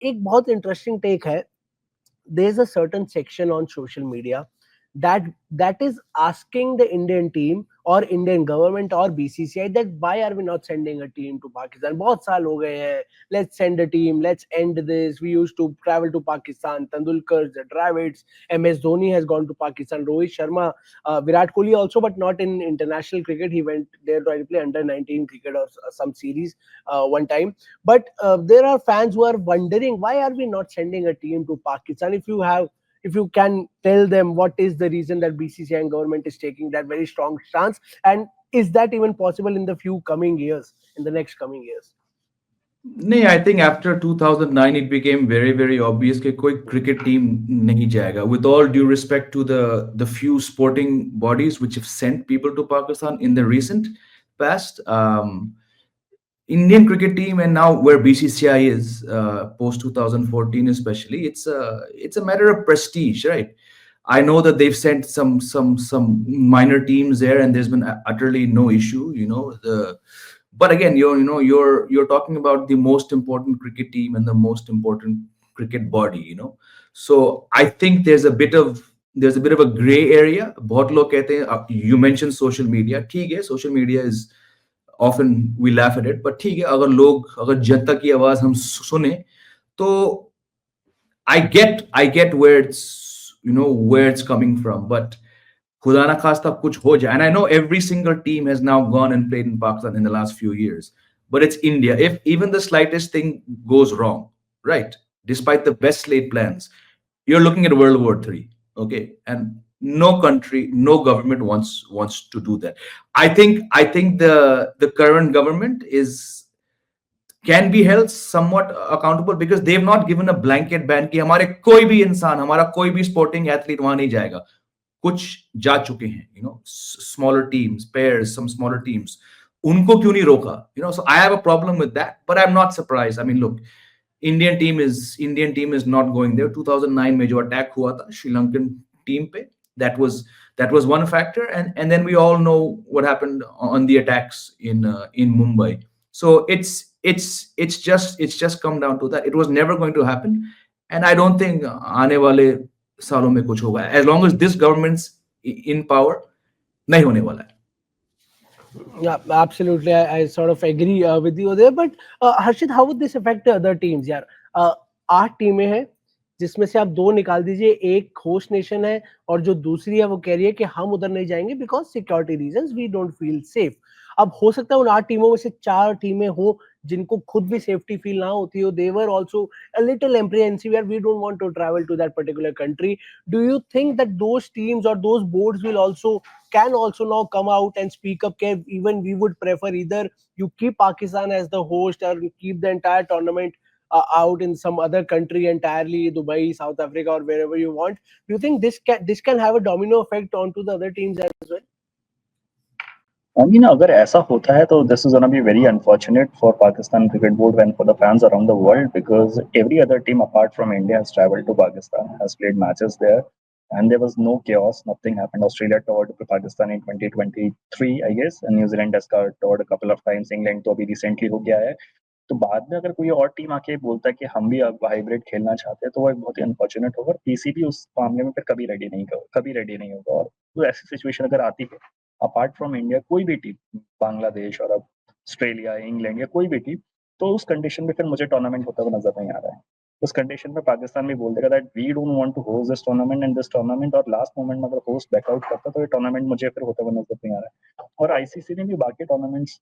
एक बहुत interesting take है. There's a certain section on social media that is asking the Indian team or Indian government or BCCI that why are we not sending a team to Pakistan? बहुत साल हो गए हैं. Let's send a team. Let's end this. We used to travel to Pakistan. Tendulkar, the Dravids, MS Dhoni has gone to Pakistan. Rohit Sharma, Virat Kohli also, but not in international cricket. He went there to play under 19 cricket or some series one time. But there are fans who are wondering why are we not sending a team to Pakistan? If you can tell them what is the reason that BCCI and government is taking that very strong stance, and is that even possible in the next coming years? नहीं, I think after 2009 it became very very obvious कि कोई cricket team नहीं जाएगा. With all due respect to the few sporting bodies which have sent people to Pakistan in the recent past, Indian cricket team and now where BCCI is post 2014 especially, it's a matter of prestige, right? I know that they've sent some minor teams there and there's been utterly no issue, you know. But again, you're talking about the most important cricket team and the most important cricket body, you know. So I think there's a bit of a gray area. बहुत लोग कहते हैं, you mentioned social media. ठीक है, social media is often we laugh at it, but ठीक है, अगर जनता की आवाज हम सुने तो I get where it's coming from, but खुदा ना खास्ता कुछ हो जाए. And I know every single team has now gone and played in Pakistan in the last few years, but it's India. If even the slightest thing goes wrong, right, despite the best laid plans, you're looking at World War III. Okay, and no country, no government wants to do that. I think the current government can be held somewhat accountable because they've not given a blanket ban कि हमारे कोई भी इंसान, हमारा कोई भी sporting athlete वहां नहीं जाएगा. कुछ जा चुके हैं, smaller teams, pairs, some smaller teams. उनको क्यों नहीं रोका? So I have a problem with that, but I'm not surprised. I mean, look, Indian team is not going there. 2009 में जो attack हुआ था Sri Lankan team पे, that was one factor, and then we all know what happened on the attacks in Mumbai. So it's just come down to that. It was never going to happen, and I don't think आने वाले सालों में कुछ होगा. As long as this government's in power, नहीं होने वाला है. Yeah, absolutely. I sort of agree with you there. But Harshit, how would this affect the other teams? यार, 8 टीमें हैं जिसमें से आप 2 निकाल दीजिए. एक होस्ट नेशन है और जो दूसरी है वो कह रही है कि हम उधर नहीं जाएंगे because security reasons, we don't feel safe. अब हो सकता है उन 8 टीमों में से 4 टीमें हो जिनको खुद भी सेफ्टी फील ना होती हो. They were also a little apprehensive where we don't want to travel to that particular country. Do you think that those teams or those boards can also now come out and speak up? Even we would prefer either you keep Pakistan as the host or you keep the entire tournament out in some other country entirely, Dubai, South Africa, or wherever you want. Do you think this can have a domino effect onto the other teams as well? I mean, अगर ऐसा होता है तो this is gonna be very unfortunate for Pakistan Cricket Board and for the fans around the world, because every other team apart from India has traveled to Pakistan, has played matches there, and there was no chaos. Nothing happened. Australia toured to Pakistan in 2023, I guess, and New Zealand has toured a couple of times. England तो अभी recently हो गया है. तो बाद में अगर कोई और टीम आके बोलता है कि हम भी अब हाइब्रिड खेलना चाहते हैं तो वो बहुत ही अनफॉर्चुनेट होगा. पीसीबी उस मामले में फिर कभी रेडी नहीं होगा. और तो ऐसी सिचुएशन अगर आती है अपार्ट फ्रॉम इंडिया, कोई भी टीम, बांग्लादेश और अब ऑस्ट्रेलिया, इंग्लैंड या कोई भी टीम, तो उस कंडीशन में फिर मुझे टूर्नामेंट होता हुआ नजर नहीं आ रहा है. उस कंडीशन में पाकिस्तान भी बोल देगा that we don't want to host this tournament और लास्ट मोमेंट में अगर होस्ट बैकआउट करता तो ये टूर्नामेंट मुझे फिर होता हुआ नजर नहीं आ रहा है. और आईसीसी ने भी बाकी टूर्नामेंट्स,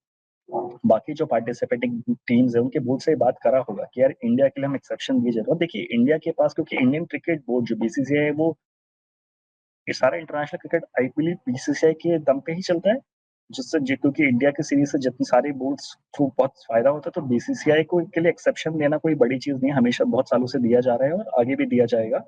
बाकी जो पार्टिसिपेटिंग टीम्स है उनके बोर्ड से बात करा होगा कि यार इंडिया के लिए हम एक्सेप्शन दीजिए. और देखिए इंडिया के पास, क्योंकि इंडियन क्रिकेट बोर्ड जो बीसीसीआई है वो ये सारा इंटरनेशनल क्रिकेट आईपीएल बीसीसीआई के दम पे ही चलता है, जिससे क्योंकि इंडिया की सीरीज से जितनी सारी बोर्ड्स थ्रू बहुत फायदा होता है, तो बीसीसीआई को के लिए एक्सेप्शन देना कोई बड़ी चीज नहीं है. हमेशा बहुत सालों से दिया जा रहा है और आगे भी दिया जाएगा.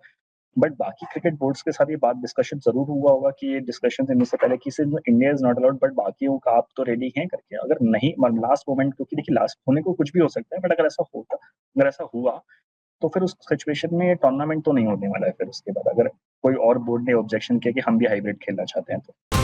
बट बाकी क्रिकेट बोर्ड्स के साथ ये बात डिस्कशन जरूर हुआ होगा कि ये डिस्कशन इनमें से पहले कि सिर्फ India is not allowed but बाकियों का आप तो रेडी हैं करके. अगर नहीं लास्ट मोमेंट, क्योंकि देखिए लास्ट होने को कुछ भी हो सकता है, बट अगर ऐसा हुआ तो फिर उस सिचुएशन में टूर्नामेंट तो नहीं होने वाला है. फिर उसके बाद अगर कोई और बोर्ड ने ऑब्जेक्शन किया कि हम भी हाइब्रिड खेलना चाहते हैं तो